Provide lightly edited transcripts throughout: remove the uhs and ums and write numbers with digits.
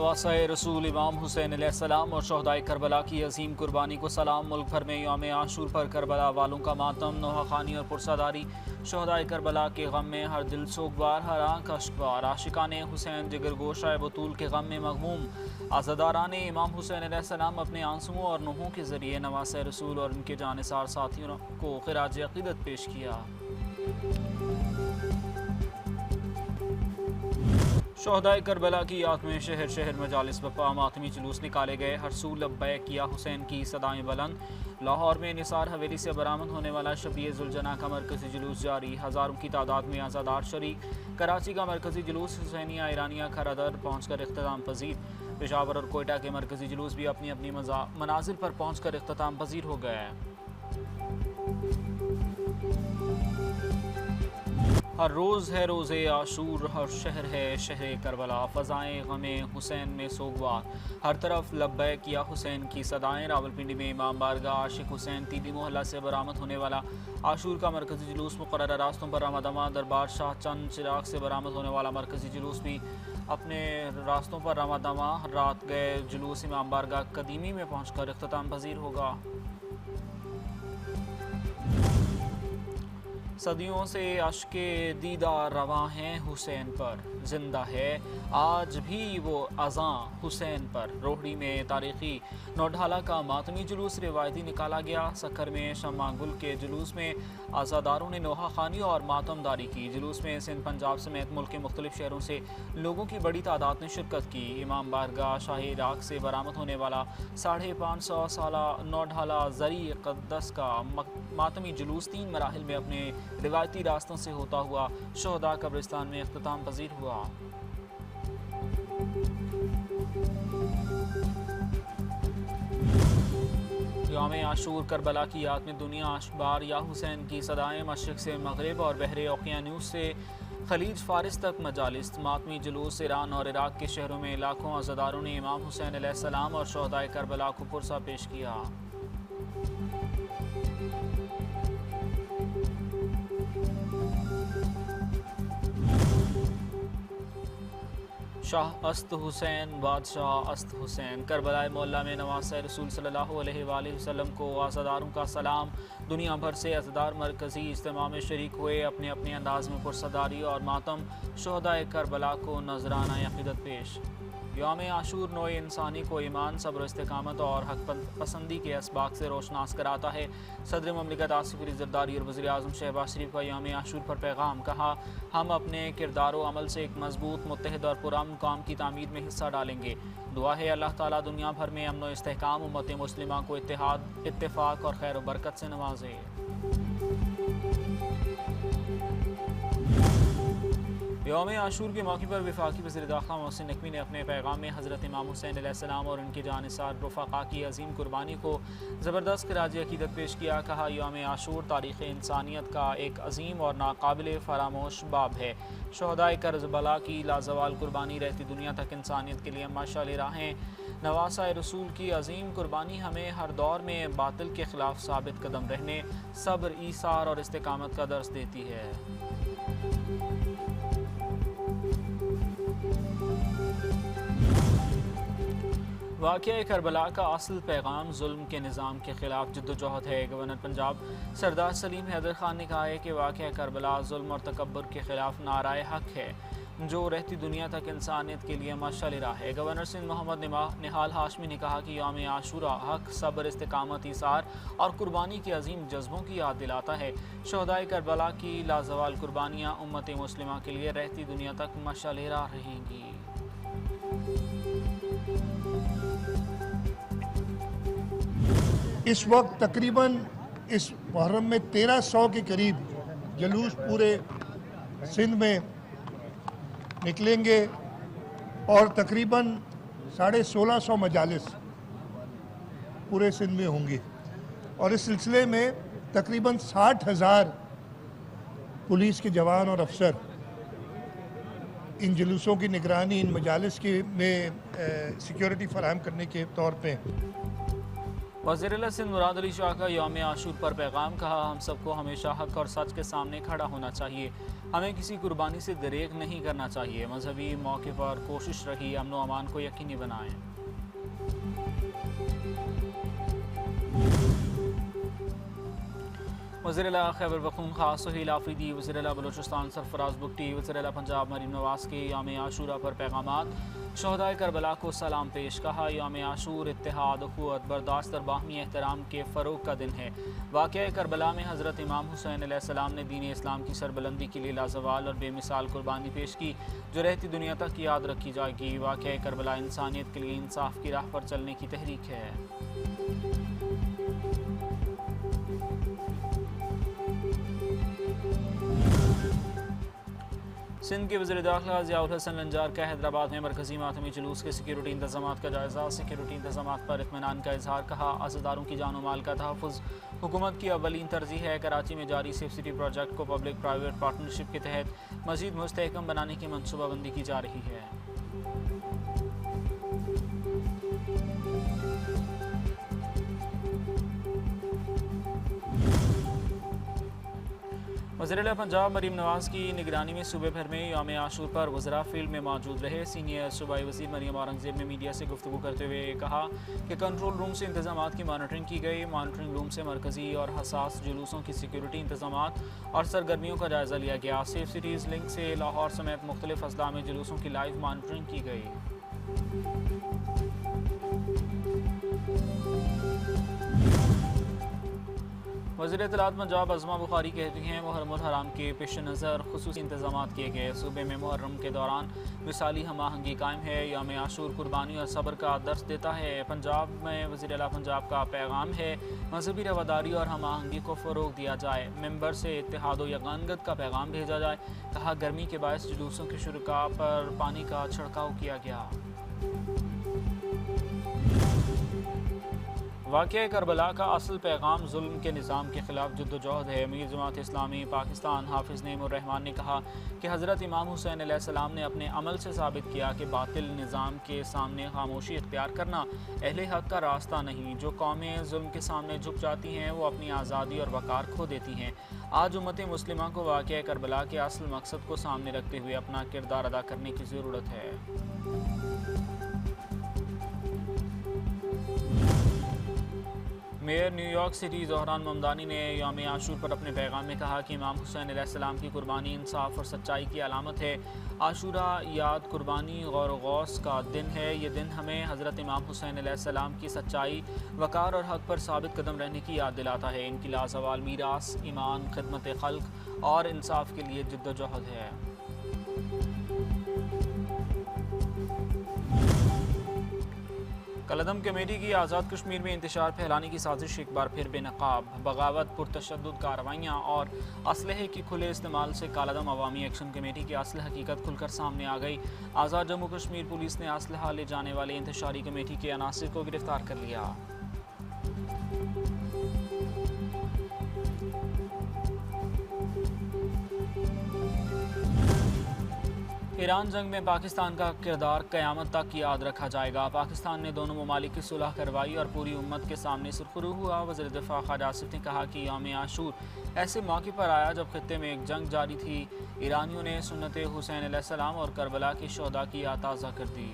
नवासा रसूल इमाम हुसैन अलैहिस्सलाम और शहदाए करबला की अजीम कुर्बानी को सलाम। मुल्क भर में यौम आशूर पर करबला वालों का मातम, नोहाखानी और पुरसादारी। शहदाए करबला के गम में हर दिल सोगवार, हर आंख अश्कबार। आशिकाने हुसैन जिगरगोशा बतूल के गम में मगमूम। आज़ादाराने इमाम हुसैन अलैहिस्सलाम अपने आंसुओं और नोहों के ज़रिए नवासा रसूल और उनके जानिसार साथियों को खिराज अक़ीदत पेश किया। शहदाए करबला की याद में शहर शहर मजालिस बपा, मातमी जुलूस निकाले गए। हरसूल लब्बैक किया हुसैन की सदाएं बुलंद। लाहौर में निसार हवेली से बरामद होने वाला शबीए जुलजना का मरकजी जुलूस जारी, हज़ारों की तादाद में आज़ादार शरीक। कराची का मरकजी जुलूस हुसैनिया ईरानिया खरादर पहुँच कर इख्तिताम पजीर। पेशावर और कोयटा के मरकजी जुलूस भी अपनी अपनी मनाजिल पर पहुँच कर इख्तिताम पजीर हो गए। हर रोज़ है रोज़े आशूर, हर शहर है शहर करबला। फ़ज़ाएँ गमे हुसैन में सोगवार, हर तरफ लब्बैक या हुसैन की सदाएँ। रावलपिंडी में इमाम बारगाह आशिक हुसैन तीली मोहल्ला से बरामद होने वाला आशूर का मरकजी जुलूस मुकर्रर रास्तों पर रमादमा। दरबार शाह चंद चिराग से बरामद होने वाला मरकजी जुलूस भी अपने रास्तों पर रमादमा। रात गए जुलूस इमाम बारगाह कदीमी में पहुँच कर इख्तिताम पजीर होगा। सदियों से अश्के दीदार रवां हैं हुसैन पर, जिंदा है आज भी वो अज़ां हुसैन पर। रोहड़ी में तारीखी नौढाला का मातमी जुलूस रिवायती निकाला गया। सक्कर में शम्मा गुल के जुलूस में आज़ादारों ने नोहा खानी और मातमदारी की। जुलूस में सिंध पंजाब समेत मुल्क के मुख्तलिफ शहरों से लोगों की बड़ी तादाद ने शिरकत की। इमाम बारगाह शाही इराक से बरामद होने वाला 550 साला नौढाला ज़री क़द्दस का मातमी जुलूस 3 मराहिल में अपने रिवायती रास्तों से होता हुआ शोहदा कब्रिस्तान में इख्तिताम पजीर हुआ। यौम आशूर करबला की याद में दुनिया अशबार या हुसैन की सदाएँ। मशरिक़ से मगरिब और बहरे ओक़यानूस से खलीज फ़ारिस तक मजालिस। मातमी जुलूस ईरान और इराक़ के शहरों में लाखों अज़ादारों ने इमाम हुसैन अलैहिस्सलाम और शोहदाए करबला को पुरसा पेश किया। शाह अस्त हुसैन, बादशाह अस्त हुसैन। करबला मोहल्ला में नवासा रसूल सल्लल्लाहु अलैहि वसल्लम को आज़ादारों का सलाम। दुनिया भर से अज़ादार मरकज़ी इज्तिमा में शरीक हुए, अपने अपने अंदाज में पुरसदारी और मातम। शोहदाए करबला को नजराना अक़ीदत पेश। यौम आशूर नौ इंसानी को ईमान, सब्र, इस्तिकामत और हक पसंदी के असबाक से रोशनास कराता है। सदर ममलिकत आसिफ अली ज़रदारी और वज़ीर आज़म शहबाज शरीफ का यौम आशूर पर पैगाम। कहा, हम अपने किरदार व अमल से एक मजबूत, मुत्तहिद और पुरअमन कौम की तामीर में हिस्सा डालेंगे। दुआ है अल्लाह ताला दुनिया भर में अमन व इस्तेहकाम उम्मत मुस्लिमा को इत्तेहाद, इत्तेफाक और खैर बरकत से नवाजे। यौम आशूर के मौके पर वफाकी वज़ीर दाखिला मोहसिन नकवी ने अपने पैगाम में हज़रत इमाम हुसैन अलैहिस्सलाम और उनके जानिसार रफ़क़ा की अजीम कुर्बानी को ज़बरदस्त खिराज अक़ीदत पेश किया। कहा, यौम आशूर तारीख़ इंसानियत का एक अजीम और नाकाबिल फ़रामोश बाब है। शोहदाए करबला की लाजवाल कुर्बानी रहती दुनिया तक इंसानियत के लिए मशाल राहें। नवासा रसूल की अजीम कुर्बानी हमें हर दौर में बातिल के ख़िलाफ़ साबित कदम रहने, सब्र, ईसार और इस्तिकामत का दर्स देती है। वाक़या करबला का असल पैगाम जुल्म के निज़ाम के ख़िलाफ़ जद्दोजहद है। गवर्नर पंजाब सरदार सलीम हैदर खान ने कहा है कि वाक़या करबला जुल्म और तकब्बुर के ख़िलाफ़ नाराए हक़ है, जो रहती दुनिया तक इंसानियत के लिए मशाल राह है। गवर्नर सिंध मोहम्मद निहाल हाशमी ने कहा कि यौम आशूरा हक़, सब्र, इस्तिकामत, ईसार और कुर्बानी के अजीम जज्बों की याद दिलाता है। शोहदाए करबला की लाजवाल कुर्बानियाँ उम्मत मुस्लिमा के लिए रहती दुनिया तक मशाल राह रहेंगी। इस वक्त तकरीबन इस मुहर्रम में 1300 के करीब जुलूस पूरे सिंध में निकलेंगे और तकरीबन 1650 मजालिस पूरे सिंध में होंगी। और इस सिलसिले में तकरीबन 60,000 पुलिस के जवान और अफसर इन जुलूसों की निगरानी, इन मजालिस के में सिक्योरिटी फराहम करने के तौर पे। वज़ीर-ए-आला सिंध मुराद अली शाह का यौम आशूर पर पैगाम, कहा हम सबको हमेशा हक और सच के सामने खड़ा होना चाहिए, हमें किसी कुर्बानी से दरेक नहीं करना चाहिए। मजहबी मौके पर कोशिश रही अमन व अमान को यकीनी बनाएं। वज़ीर-ए-आला खैबर पख्तूनख्वा सुहेल आफरीदी, वज़ीर-ए-आला बलूचिस्तान सरफराज बुगटी, वज़ीर-ए-आला पंजाब मरीम नवाज़ के यौम आशूरा पर पैगामात। शहदाए करबला को सलाम पेश, कहा यौम आशूर इत्तेहाद, अखुवत, बर्दाश्त और बाहमी एहतराम के फ़रोग़ का दिन है। वाक़या करबला में हज़रत इमाम हुसैन अलैहिस्सलाम ने दीन इस्लाम की सरबलंदी के लिए लाजवाल और बेमिसाल कुर्बानी पेश की, जो रहती दुनिया तक याद रखी जाएगी। वाक़या करबला इंसानियत के लिए इंसाफ की राह पर चलने की तहरीक है। सिंध के वज़ीर दाखिला ज़ियाउल हसन लंजार का हैदराबाद में मरकज़ी मातमी जुलूस के सिक्योरिटी इंतजाम का जायज़ा। सिक्योरिटी इंतजाम पर इत्मीनान का इजहार, कहा अज़ादारों की जान माल का तहफ़्फ़ुज़ हुकूमत की अव्वलीन तरजीह है। कराची में जारी सेफ सिटी प्रोजेक्ट को पब्लिक प्राइवेट पार्टनरशिप के तहत मज़ीद मुस्तहकम बनाने की मनसूबाबंदी की जा रही है। वज़ीर-ए-आला पंजाब मरीम नवाज़ की निगरानी में सूबे भर में यौम आशूर पर वज़रा फील्ड में मौजूद रहे। सीनियर सूबाई वज़ीर मरियम औरंगज़ेब ने मीडिया से गुफ्तगू करते हुए कहा कि कंट्रोल रूम से इंतजाम की मॉनिटरिंग की गई। मॉनिटरिंग रूम से मरकज़ी और हसास जुलूसों की सिक्योरिटी इंतजाम और सरगर्मियों का जायज़ा लिया गया। सेफ सिटीज़ लिंक से लाहौर समेत मुख्तलिफ अजला में जुलूसों की लाइव मॉनिटरिंग की गई। वज़ीर इत्तलात पंजाब अज़मा बुखारी कहती हैं मुहर्रमुल हराम के पेश नज़र खुसूसी इंतजाम किए गए। सूबे में मुहर्रम के दौरान मिसाली हम-आहंगी कायम है। यौम आशूर कुर्बानी और सब्र का दर्स देता है। पंजाब में वज़ीर-ए-आला पंजाब का पैगाम है मजहबी रवादारी और हम-आहंगी को फ़रोग़ दिया जाए। मेंबर से इत्तेहाद व यगानगत का पैगाम भेजा जाए। कहा गर्मी के बायस जुलूसों के शुरका पर पानी का छिड़काव किया गया। वाक़या करबला का असल पैगाम जुल्म के निज़ाम के ख़िलाफ़ जद्दोजहद है। अमीर जमात इस्लामी पाकिस्तान हाफिज़ नईमुर्रहमान ने कहा कि हज़रत इमाम हुसैन अलैहिस्सलाम ने अपने अमल से साबित किया कि बातिल निज़ाम के सामने खामोशी इख्तियार करना अहले हक़ का रास्ता नहीं। जो कौमें जुल्म के सामने झुक जाती हैं वो अपनी आज़ादी और वक़ार खो देती हैं। आज उम्मत मुस्लिमा को वाक़या करबला के असल मकसद को सामने रखते हुए अपना किरदार अदा करने की ज़रूरत है। Mayor New York city Zohran Mamdani ने यौम आशूर पर अपने पैगाम में कहा कि इमाम हुसैन अलैहिस्सलाम की कुर्बानी इंसाफ और सच्चाई की अलामत है। आशूरा याद, कुर्बानी, गौर व गौस का दिन है। ये दिन हमें हज़रत इमाम हुसैन अलैहिस्सलाम की सच्चाई, वक़ार और हक़ पर साबित कदम रहने की याद दिलाता है। इनकी लाज़वाल मीरास ईमान, खिदमत खल्क़ और इंसाफ के लिए जद्दोजहद है। कलदम कमेटी की आज़ाद कश्मीर में इंतशार फैलाने की साजिश एक बार फिर बेनकाब। बगावत, पुरतशद्दुद कार्रवाइयाँ और असलहे के खुले इस्तेमाल से कालादम अवामी एक्शन कमेटी की असल हकीकत खुलकर सामने आ गई। आज़ाद जम्मू कश्मीर पुलिस ने असलहा ले जाने वाले इंतशारी कमेटी के अनासिर को गिरफ्तार कर लिया। ईरान जंग में पाकिस्तान का किरदार क़यामत तक याद रखा जाएगा। पाकिस्तान ने दोनों ममालिक की सुलह करवाई और पूरी उम्मत के सामने सुरखरू हुआ। वज़ीर दिफ़ा ख्वाजा आसिफ ने कहा कि यौम आशूर ऐसे मौके पर आया जब खित्ते में एक जंग जारी थी। ईरानियों ने सुन्नत हुसैन अलैहिस्सलाम और करबला की शोहदा की याद ताज़ा कर दी।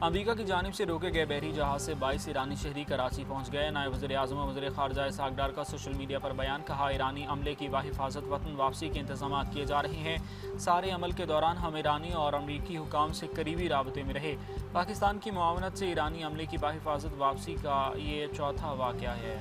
अमरीका की जानिब से रोके गए बहरी जहाज़ से 22 ईरानी शहरी कराची पहुँच गए। नायब वज़ीर आज़म और वज़ीर ख़ारजा इसहाक़ डार का सोशल मीडिया पर बयान, कहा ईरानी अमले की बाहिफाजत वतन वापसी के इंतजाम किए जा रहे हैं। सारे अमल के दौरान हम ईरानी और अमरीकी हुकाम से करीबी राबते में रहे। पाकिस्तान की मुआवनत से ईरानी अमले की बाहिफाजत वापसी का ये चौथा वाक़या है।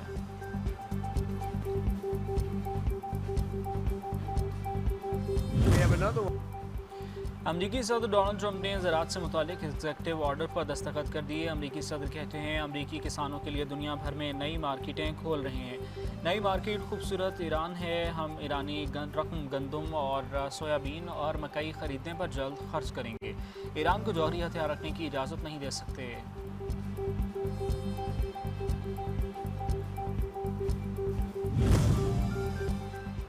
अमरीकी सदर डोनाल्ड ट्रंप ने ज़राअत से मुतालिक एग्जीक्यूटिव ऑर्डर पर दस्तखत कर दिए। अमरीकी सदर कहते हैं अमरीकी किसानों के लिए दुनिया भर में नई मार्केटें खोल रहे हैं। नई मार्केट खूबसूरत ईरान है। हम ईरानी रकम, गंदम और सोयाबीन और मकई ख़रीदने पर जल्द खर्च करेंगे। ईरान को जौहरी हथियार रखने की इजाज़त नहीं दे सकते।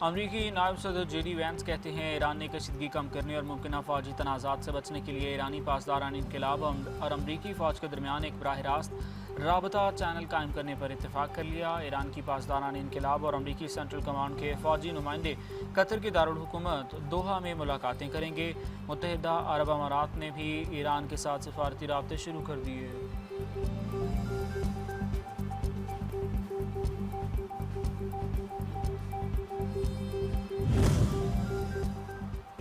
अमरीकी नायब सदर जेडी वैंस कहते हैं ईरान ने कशीदगी कम करने और मुमकिन फौजी तनाज़ात से बचने के लिए ईरानी पासदारान इनकलाब और अमरीकी फ़ौज के दरमियान एक बराह रास्त राबता चैनल कायम करने पर इत्तेफाक कर लिया। ईरान की पासदारान इनकलाब और अमरीकी सेंट्रल कमांड के फ़ौजी नुमाइंदे कतर के दारुल हुकूमत दोहा में मुलाकातें करेंगे। मुत्तहिदा अरब अमारात ने भी ईरान के साथ सफारती राब्ते शुरू कर दिए।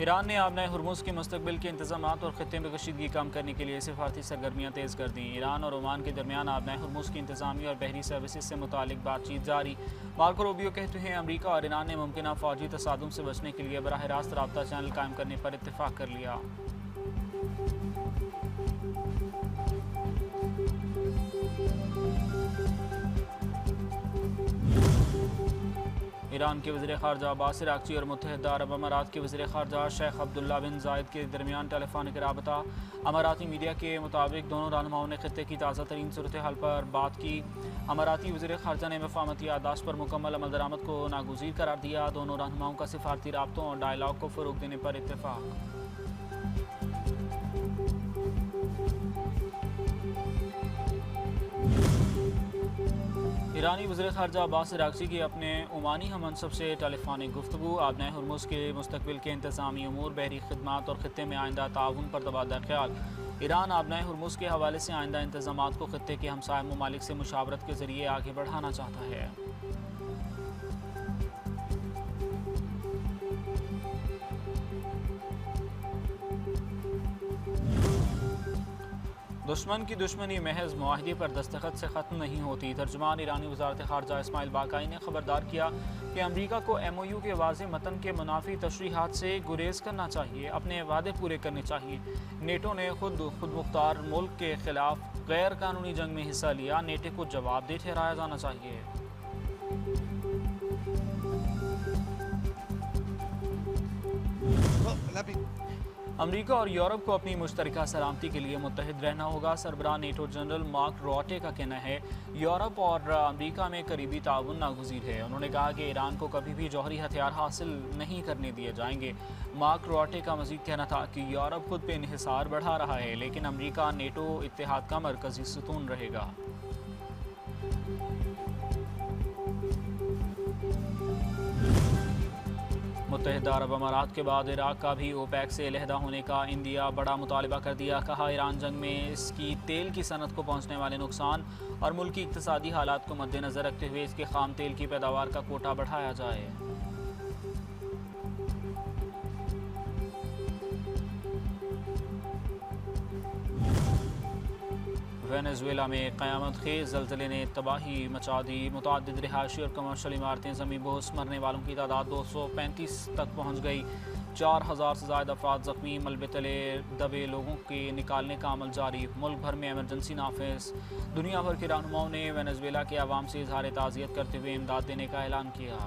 ईरान ने आबनाए हुर्मुज़ के मुस्तकबिल के इंतजामात और ख़ित्ते में कशीदगी कम करने के लिए सिफारती सरगर्मियाँ तेज़ कर दी। ईरान और ओमान के दरमियान आबनाए हुर्मुज़ की इंतजामी और बहरी सर्विसेज से मुतालिक बातचीत जारी। मार्को रूबियो कहते हैं अमरीका और ईरान ने मुमकिन फ़ौजी तसादुम से बचने के लिए बराह रास्त राब्ता चैनल कायम करने पर इत्तेफाक कर लिया। ईरान के वज़ीर ख़ारजा अब्बास इराक़ची और मुत्तहिदा अरब अमारात के वज़ीर ख़ारजा शेख अब्दुल्ला बिन ज़ायद के दरमियान टेलीफोनिक राबता। अमाराती मीडिया के मुताबिक दोनों रहनुमाओं ने ख़ित्ते की ताज़ा तरीन सूरत हाल पर बात की। अमाराती वज़ीर ख़ारजा ने मफ़ाहमती याददाश्त पर मुकम्मल अमल दरामद को नागुज़ीर करार दिया। दोनों रहनुमाओं का सिफारती राब्तों और डायलॉग को फ़रोग़ देने पर इत्तेफाक। ईरानी वज़ीर ख़ारजा अब्बास इराक़ची की अपने ओमानी हममनसब से टेलीफोनिक गुफ्तगू। आबनाए हुर्मुज़ के मुस्तकबिल के इंतज़ामी उमूर, बहरी खिदमात और ख़ित्ते में आइंदा ताउन पर तबादला ख्याल। ईरान आबनाए हुर्मुज़ के हवाले से आइंदा इंतज़ामात को ख़ित्ते के हमसाय ममालिक से मुशावरत के ज़रिए आगे बढ़ाना चाहता है। दुश्मन की दुश्मनी महज मुआहदे पर दस्तखत से ख़त्म नहीं होती। तर्जुमान ईरानी वज़ारत ख़ारजा इस्माइल बाकाई ने खबरदार किया कि अमरीका को MOU के वाज़े मतन के मुनाफी तशरीहात से गुरेज करना चाहिए, अपने वादे पूरे करने चाहिए। नेटो ने खुद मुख्तार मुल्क के ख़िलाफ़ गैर कानूनी जंग में हिस्सा लिया, नेटो को जवाबदेह ठहराया जाना चाहिए। अमरीका और यूरोप को अपनी मुश्तरका सलामती के लिए मुत्तहिद रहना होगा। सरबराह नेटो जनरल मार्क रॉटे का कहना है यूरोप और अमरीका में करीबी ताउन नागुज़ीर है। उन्होंने कहा कि ईरान को कभी भी जौहरी हथियार हासिल नहीं करने दिए जाएंगे। मार्क रॉटे का मज़ीद कहना था कि यूरोप खुद पे इन्हिसार बढ़ा रहा है, लेकिन अमरीका नेटो इत्तेहाद का मरकज़ी सतून रहेगा। मुत्तहिदा अरब अमारात के बाद इराक़ का भी ओपेक से अलहदा होने का इंदिया बड़ा मुतालबा कर दिया। कहा ईरान जंग में इसकी तेल की सनत को पहुँचने वाले नुकसान और मुल्क की इक़्तिसादी हालात को मद्देनज़र रखते हुए इसके खाम तेल की पैदावार का कोटा बढ़ाया जाए। वेनेजुएला में क़यामत खेज़ ज़लज़ले ने तबाही मचा दी। मुतअद्दिद रिहायशी और कमर्शल इमारतें ज़मीन बोस, मरने वालों की तादाद 235 तक पहुँच गई। 4000 से ज़ायद अफराद ज़ख्मी, मलबे तले दबे लोगों के निकालने का अमल जारी। मुल्क भर में एमरजेंसी नाफिज। दुनिया भर के रहनुमाओं ने वेनेजुएला के अवाम से इज़हार ताज़ियत करते हुए इमदाद देने का ऐलान किया।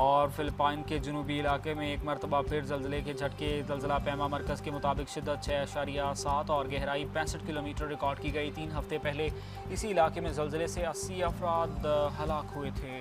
और फ़िलिपाइन के जनूबी इलाके में एक मरतबा फिर ज़लज़ले के झटके। ज़लज़ला पैमा मरकज़ के मुताबिक शिद्दत 6.7 और गहराई 65 किलोमीटर रिकॉर्ड की गई। 3 हफ्ते पहले इसी इलाके में ज़लज़ले से 80 अफराद हलाक हुए थे।